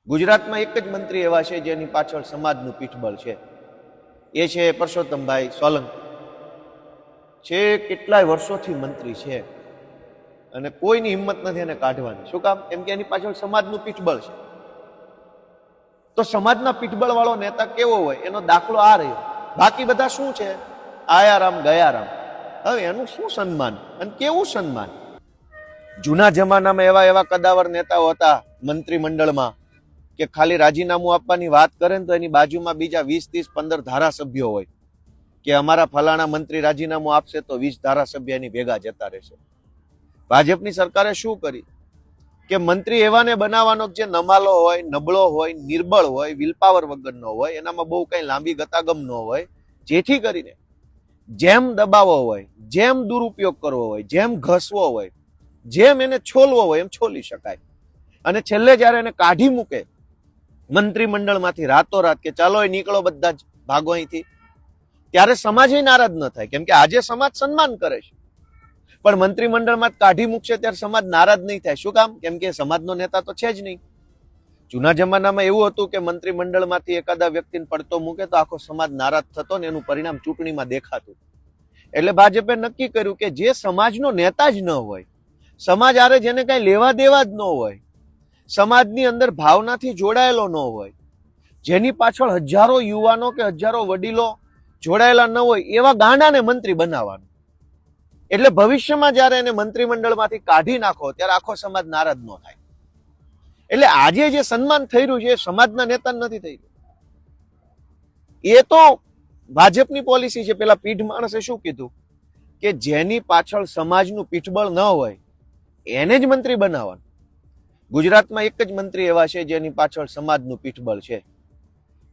ગુજરાતમાં એક જ મંત્રી એવા છે જેની પાછળ સમાજનું પીઠબળ છે, એ છે પરસોત્તમભાઈ સોલંકી. છે કેટલાય વર્ષોથી મંત્રી છે અને કોઈની હિંમત નથી એને કાઢવાની. શું કામ? કેમ કે એની પાછળ સમાજનું પીઠબળ છે. તો સમાજના પીઠબળ વાળો નેતા કેવો હોય એનો દાખલો આ રહ્યો. બાકી બધા શું છે? આયારામ ગયારામ. હવે એનું શું સન્માન અને કેવું સન્માન? જૂના જમાનામાં એવા એવા કદાવર નેતાઓ હતા મંત્રીમંડળમાં કે ખાલી રાજીનામું આપવાની વાત કરે ને તો એની બાજુમાં બીજા 20, 30, 15 ધારાસભ્યો હોય કે અમારા ફલાણા મંત્રી રાજીનામું આપશે તો 20 ધારાસભ્ય એની ભેગા જતા રહેશે. ભાજપની સરકારે શું કરી કે મંત્રી એવાને બનાવવાનો જે નમાલો હોય, નબળો હોય, નિર્બળ હોય, વિલપાવર વગરનો હોય, એનામાં બહુ કઈ લાંબી ગતાગમ ન હોય, જેથી કરીને જેમ દબાવો હોય, જેમ દુરુપયોગ કરવો હોય, જેમ ઘસવો હોય, જેમ એને છોલવો હોય એમ છોલી શકાય. અને છેલ્લે જયારે એને કાઢી મૂકે મંત્રીમંડળમાંથી રાતોરાત કે ચાલો એ નીકળો બધા જ ભાગો અહીંથી, ત્યારે સમાજ નારાજ ન થાય. કેમ કે આજે સમાજ સન્માન કરે છે, પણ મંત્રીમંડળમાં કાઢી મૂકશે ત્યારે સમાજ નારાજ નહીં થાય. શું કામ? કેમ કે સમાજનો નેતા તો છે જ નહીં. જૂના જમાનામાં એવું હતું કે મંત્રીમંડળમાંથી એકાદા વ્યક્તિને પડતો મૂકે તો આખો સમાજ નારાજ થતો ને એનું પરિણામ ચૂંટણીમાં દેખાતું. એટલે ભાજપે નક્કી કર્યું કે જે સમાજનો નેતા જ ન હોય, સમાજ આરે જેને કઈ લેવા દેવા જ ન હોય, સમાજની અંદર ભાવનાથી જોડાયેલો ન હોય, જેની પાછળ હજારો યુવાનો કે હજારો વડીલો જોડાયેલા ન હોય, એવા ગાંડાને મંત્રી બનાવવાનું. એટલે ભવિષ્યમાં જયારે એને મંત્રીમંડળમાંથી કાઢી નાખો ત્યારે આખો સમાજ નારાજ ન થાય. એટલે આજે જે સન્માન થઈ રહ્યું છે એ સમાજના નેતા નથી થઈ રહ્યું. એ તો ભાજપની પોલિસી છે. પેલા પીઢ માણસે શું કીધું કે જેની પાછળ સમાજનું પીઠબળ ન હોય એને જ મંત્રી બનાવવાનું. ગુજરાતમાં એક જ મંત્રી એવા છે જેની પાછળ સમાજનું પીઠબળ છે,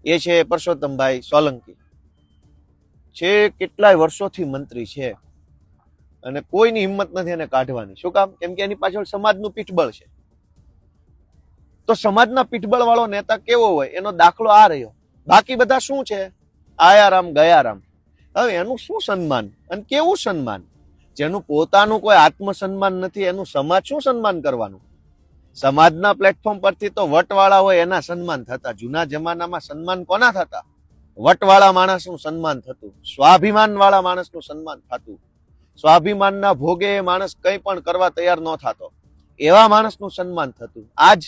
એ છે પરસોત્તમભાઈ સોલંકી. છે કેટલાય વર્ષોથી મંત્રી છે અને કોઈની હિંમત નથી એને કાઢવાની. શું કામ? કેમ કે એની પાછળ સમાજનું પીઠબળ છે. તો સમાજના પીઠબળ વાળો નેતા કેવો હોય એનો દાખલો આ રહ્યો. બાકી બધા શું છે? આયારામ ગયારામ. હવે એનું શું સન્માન અને કેવું સન્માન? જેનું પોતાનું કોઈ આત્મસન્માન નથી એનું સમાજ શું સન્માન કરવાનું? સમાજના પ્લેટફોર્મ પરથી તો વટવાળા હોય એના સન્માન થતા. જૂના જમાનામાં સન્માન કોના થતા? વટવાળા માણસનું સન્માન થતું, સ્વાભિમાન વાળા માણસનું સન્માન થતું. સ્વાભિમાનના ભોગે માણસ કંઈ પણ કરવા તૈયાર ન થતો, એવા માણસનું સન્માન થતું. આજ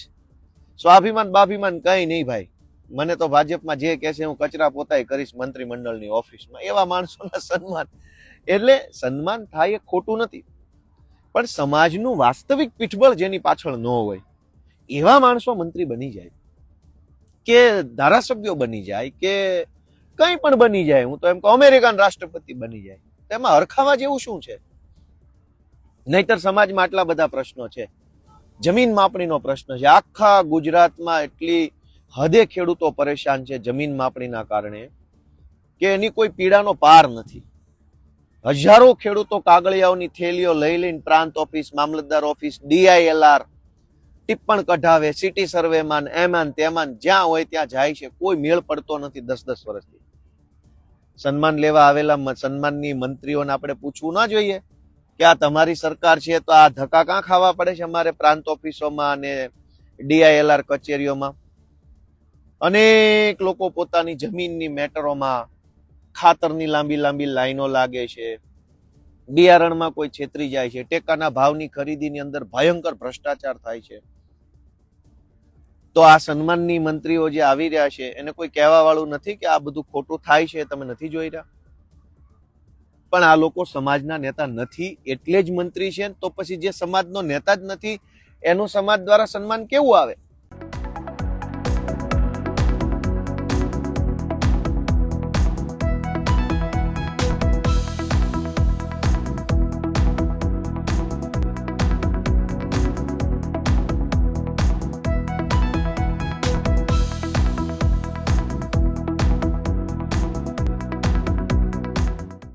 સ્વાભિમાન બાભિમાન કઈ નહીં ભાઈ, મને તો ભાજપમાં જે કહે છે હું કચરા પોતાય કરીશ મંત્રીમંડળની ઓફિસમાં, એવા માણસોના સન્માન. એટલે સન્માન થાય એ ખોટું નથી, પણ સમાજનું વાસ્તવિક પીઠબળ જેની પાછળ ન હોય એવા માણસો મંત્રી બની જાય કે ધારાસભ્યો બની જાય કે કંઈ પણ બની જાય. હું તો એમ કહું અમેરિકન રાષ્ટ્રપતિ બની જાય. તેમાં હરખાવા જેવું શું છે? નહીતર સમાજમાં આટલા બધા પ્રશ્નો છે. જમીન માપણીનો પ્રશ્ન છે. આખા ગુજરાતમાં એટલી હદે ખેડૂતો પરેશાન છે જમીન માપણીના કારણે કે એની કોઈ પીડાનો પાર નથી. હજારો ખેડૂતો કાગળિયાઓની થેલીઓ લઈ લઈને પ્રાંત ઓફિસ, મામલતદાર ઓફિસ, DILR ટિપ્પણ કઢાવે, સિટી સર્વેમાન, એમાન તેમાન જ્યાં હોય ત્યાં જાય છે. કોઈ મેળ પડતો નથી 10-10 વર્ષથી. સન્માન લેવા આવેલા સન્માનની મંત્રીઓને આપણે પૂછવું ના જોઈએ કે આ તમારી સરકાર છે તો આ ધક્કા કાં ખાવા પડે છે અમારે પ્રાંત ઓફિસોમાં અને DILR કચેરીઓમાં? અનેક લોકો પોતાની જમીનની મેટરોમાં ખાતરની લાંબી લાંબી લાઈનો લાગે છે, બિયારણમાં કોઈ છેતરી જાય છે, ટેકાના ભાવની ખરીદીની અંદર ભયંકર ભ્રષ્ટાચાર થાય છે. તો આ સન્માનની મંત્રીઓ જે આવી રહ્યા છે એને કોઈ કહેવા વાળું નથી કે આ બધું ખોટું થાય છે, તમે નથી જોઈ રહ્યા? પણ આ લોકો સમાજના નેતા નથી એટલે જ મંત્રી છે. તો પછી જે સમાજનો નેતા જ નથી એનું સમાજ દ્વારા સન્માન કેવું આવે?